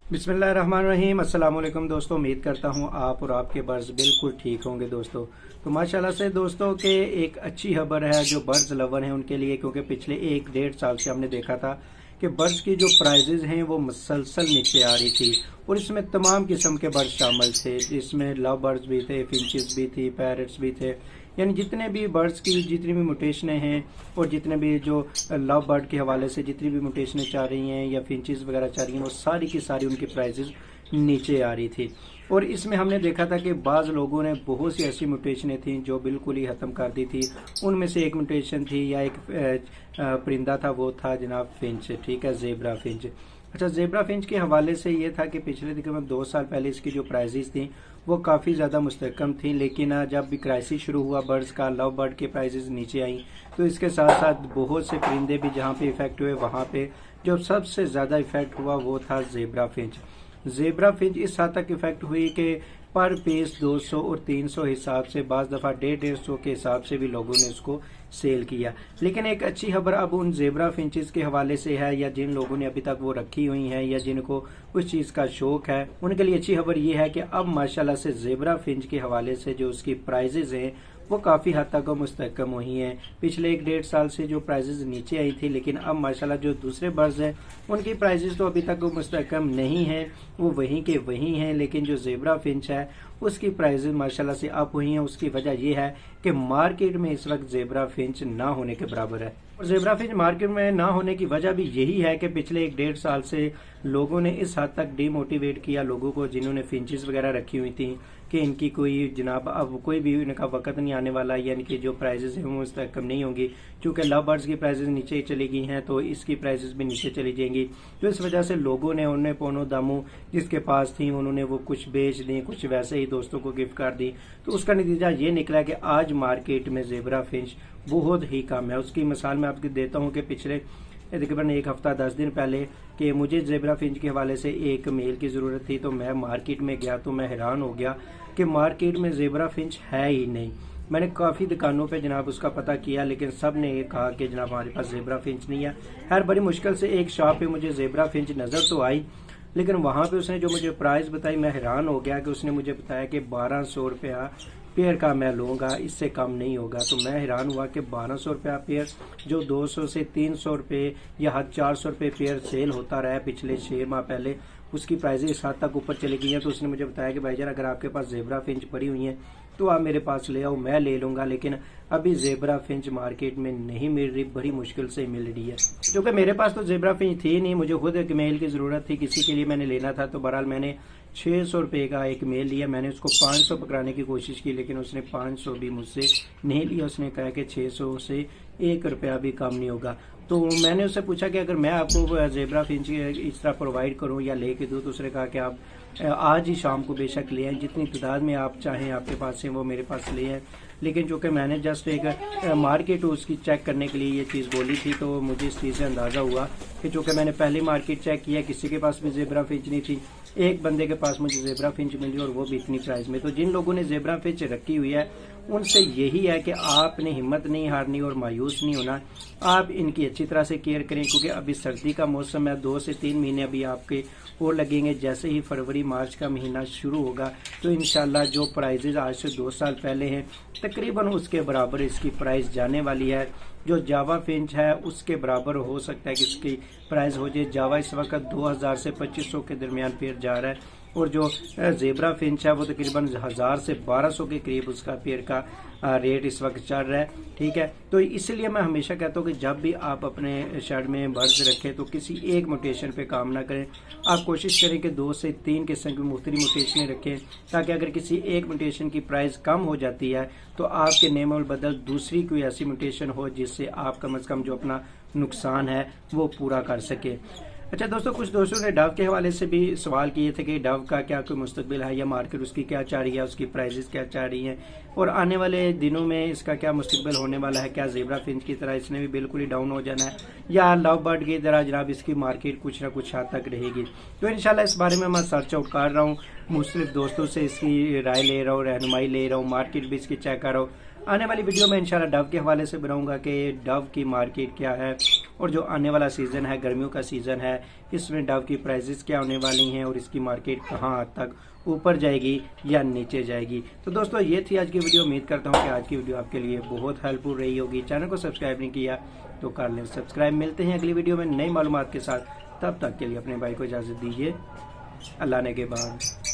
बिस्मिल्लाहिर्रहमानिर्रहीम। अस्सलाम वालेकुम दोस्तों, उम्मीद करता हूँ आप और आपके बर्ड्स बिल्कुल ठीक होंगे दोस्तों। तो माशाल्लाह से दोस्तों के एक अच्छी खबर है जो बर्ड्स लवर हैं उनके लिए, क्योंकि पिछले 1-1.5 साल से हमने देखा था कि बर्ड्स की जो प्राइजेज हैं वो मुसलसल नीचे आ रही थी और इसमें तमाम किस्म के बर्ड्स शामिल थे, जिसमें लव बर्ड्स भी थे, फिंचेस भी थी, पैरट्स भी थे, यानी जितने भी बर्ड्स की जितनी भी म्यूटेशनें हैं और जितने भी जो लव बर्ड के हवाले से जितनी भी म्यूटेशनें चाह रही हैं या फिंचेस वगैरह चाह रही हैं, वो सारी की सारी उनकी प्राइजेज नीचे आ रही थी। और इसमें हमने देखा था कि बाज़ लोगों ने बहुत सी ऐसी म्यूटेशनें थी जो बिल्कुल ही ख़त्म कर दी थी। उनमें से एक म्यूटेशन थी या एक परिंदा था, वो था जनाब फिंच, ठीक है, ज़ेबरा फिंच। अच्छा, ज़ेबरा फिंच के हवाले से ये था कि पिछले तकरीबन 2 साल पहले इसकी जो प्राइजेस थी वो काफ़ी ज़्यादा मुस्तहकम थी, लेकिन जब भी क्राइसिस शुरू हुआ बर्ड्स का, लव बर्ड के प्राइजेस नीचे आई, तो इसके साथ साथ बहुत से परिंदे भी जहाँ पे इफेक्ट हुए, वहाँ पे जो सबसे ज़्यादा इफेक्ट हुआ वो था ज़ेबरा फिंच। ज़ेबरा फिंच इस हद तक इफेक्ट हुई कि पर पीस 200 और 300 हिसाब से, बाज़ दफ़ा 150-150 के हिसाब से भी लोगों ने इसको सेल किया। लेकिन एक अच्छी खबर अब उन ज़ेबरा फिंचेस के हवाले से है, या जिन लोगों ने अभी तक वो रखी हुई हैं या जिनको उस चीज़ का शौक है, उनके लिए अच्छी खबर ये है कि अब माशाल्लाह से ज़ेबरा फिंच के हवाले से जो उसकी प्राइजेज हैं वो काफ़ी हद तक मुस्तहकम हुई हैं। पिछले 1-1.5 साल से जो प्राइजेज नीचे आई थी, लेकिन अब माशाल्लाह जो दूसरे बर्ड्स हैं उनकी प्राइजेज तो अभी तक मुस्तहकम नहीं हैं, वो वहीं के वहीं हैं, लेकिन जो ज़ेबरा फिंच है उसकी प्राइजेज माशाल्लाह से अप हुई हैं। उसकी वजह यह है कि मार्केट में इस वक्त ज़ेबरा फिंच ना होने के बराबर है। और ज़ेबरा फिंच मार्केट में ना होने की वजह भी यही है कि पिछले 1-1.5 साल से लोगों ने इस हद तक डीमोटिवेट किया लोगों को, जिन्होंने फिंचेस वगैरह रखी हुई थी, कि इनकी कोई जनाब अब कोई भी इनका वक्त नहीं आने वाला, यानी कि जो प्राइजेस हैं वो मुस्तहकम नहीं होंगी, क्योंकि लव बर्ड्स की प्राइजेस नीचे चली गई हैं तो इसकी प्राइजेस भी नीचे चली जाएंगी। तो इस वजह से लोगों ने उन्हें पोनो दामू जिसके पास थी उन्होंने वो कुछ बेच दी, कुछ वैसे ही दोस्तों को गिफ्ट कर दी। तो उसका नतीजा ये निकला कि आज मार्केट में ज़ेबरा फिंच बहुत ही कम है। उसकी मिसाल मैं आपको देता हूँ कि पिछले तकरीबन 1 हफ्ता 10 दिन पहले कि मुझे ज़ेबरा फिंच के हवाले से एक मेल की ज़रूरत थी, तो मैं मार्केट में गया तो मैं हैरान हो गया कि मार्केट में ज़ेबरा फिंच है ही नहीं। मैंने काफ़ी दुकानों पे जनाब उसका पता किया, लेकिन सब ने ये कहा कि जनाब हमारे पास ज़ेबरा फिंच नहीं है। हर बड़ी मुश्किल से एक शॉप पे मुझे ज़ेबरा फिंच नज़र तो आई, लेकिन वहाँ पे उसने जो मुझे प्राइस बताई मैं हैरान हो गया कि उसने मुझे बताया कि 1200 रुपया पेयर का मैं लूँगा, इससे कम नहीं होगा। तो मैं हैरान हुआ कि 1200 रुपया पेयर, जो 200 से 300 रुपये या हद 400 रुपये पेयर सेल होता रहा है पिछले 6 माह पहले, उसकी प्राइजें इस हद तक ऊपर चली गई हैं। तो उसने मुझे बताया कि भाईजान अगर आपके पास ज़ेबरा फिंच पड़ी हुई हैं तो आप मेरे पास ले आओ, मैं ले लूँगा, लेकिन अभी ज़ेबरा फिंच मार्केट में नहीं मिल रही, बड़ी मुश्किल से मिल रही है। क्योंकि मेरे पास तो ज़ेबरा फिंच थी नहीं, मुझे खुद एक मेल की ज़रूरत थी, किसी के लिए मैंने लेना था। तो बहरहाल मैंने 600 रुपये का एक मेल लिया। मैंने उसको 500 पकड़ाने की कोशिश की, लेकिन उसने 500 भी मुझसे नहीं लिया। उसने कहा कि 600 से 1 रुपया भी कम नहीं होगा। तो मैंने उससे पूछा कि अगर मैं आपको ज़ेबरा फिंच इस तरह प्रोवाइड करूं या लेके दूं, तो उसने कहा कि आप आज ही शाम को बेशक ले आएँ, जितनी तादाद में आप चाहें आपके पास से वो मेरे पास ले आएँ। लेकिन चूँकि मैंने जस्ट एक मार्केट उसकी चेक करने के लिए ये चीज़ बोली थी, तो मुझे इस चीज़ से अंदाज़ा हुआ कि चूँकि मैंने पहली मार्केट चेक किया, किसी के पास भी ज़ेबरा फिंच नहीं थी, एक बंदे के पास मुझे ज़ेबरा फिंच मिली और वो भी इतनी प्राइस में। तो जिन लोगों ने ज़ेबरा फिंच रखी हुई है उनसे यही है कि आपने हिम्मत नहीं हारनी और मायूस नहीं होना। आप इनकी अच्छी तरह से केयर करें, क्योंकि अभी सर्दी का मौसम है, 2 से 3 महीने अभी आपके और लगेंगे। जैसे ही फरवरी मार्च का महीना शुरू होगा तो इंशाल्लाह जो प्राइजेज आज से 2 साल पहले हैं तकरीबन उसके बराबर इसकी प्राइस जाने वाली है। जो जावा फिंच है उसके बराबर हो सकता है कि इसकी प्राइस हो जाए। जावा इस वक्त 2000 से 2500 के दरमियान पेयर जा रहा है, और जो ज़ेबरा फिंच है वो तकरीबन 1000 से 1200 के करीब उसका पेयर का रेट इस वक्त चल रहा है, ठीक है। तो इसलिए मैं हमेशा कहता हूँ कि जब भी आप अपने शर्ट में बर्ड्स रखें तो किसी एक म्यूटेशन पे काम ना करें। आप कोशिश करें कि 2 से 3 किस्म की मुख्तलिफ म्यूटेशनें रखें, ताकि अगर किसी एक म्यूटेशन की प्राइस कम हो जाती है तो आपके नेम बदल दूसरी कोई ऐसी म्यूटेशन हो जिससे आप कम अज़ कम जो अपना नुकसान है वो पूरा कर सके। अच्छा दोस्तों, कुछ दोस्तों ने डव के हवाले से भी सवाल किए थे कि डव का क्या कोई मुस्तकबिल है या मार्केट उसकी क्या चाह रही है, उसकी प्राइजेस क्या चाह रही हैं, और आने वाले दिनों में इसका क्या मुस्तकबिल होने वाला है। क्या ज़ेबरा फिंच की तरह इसने भी बिल्कुल ही डाउन हो जाना है, या लव बर्ड की तरह जनाब इसकी मार्केट कुछ ना कुछ हद तक रहेगी। तो इंशाल्लाह इस बारे में मैं सर्च आउट कर रहा हूँ, मुख्तलिफ दोस्तों से इसकी राय ले रहा हूँ, रहनुमाई ले रहा हूँ, मार्केट भी इसकी चेक कर रहा हूँ। आने वाली वीडियो में इंशाल्लाह डव के हवाले से बनाऊंगा कि डव की मार्केट क्या है और जो आने वाला सीज़न है, गर्मियों का सीज़न है, इसमें डव की प्राइसेस क्या होने वाली हैं और इसकी मार्केट कहाँ तक ऊपर जाएगी या नीचे जाएगी। तो दोस्तों ये थी आज की वीडियो। उम्मीद करता हूँ कि आज की वीडियो आपके लिए बहुत हेल्पफुल रही होगी। चैनल को सब्सक्राइब नहीं किया तो कर लें सब्सक्राइब। मिलते हैं अगली वीडियो में नई मालूमात के साथ। तब तक के लिए अपने भाई को इजाज़त दीजिए। अल्लाह ने के बाद।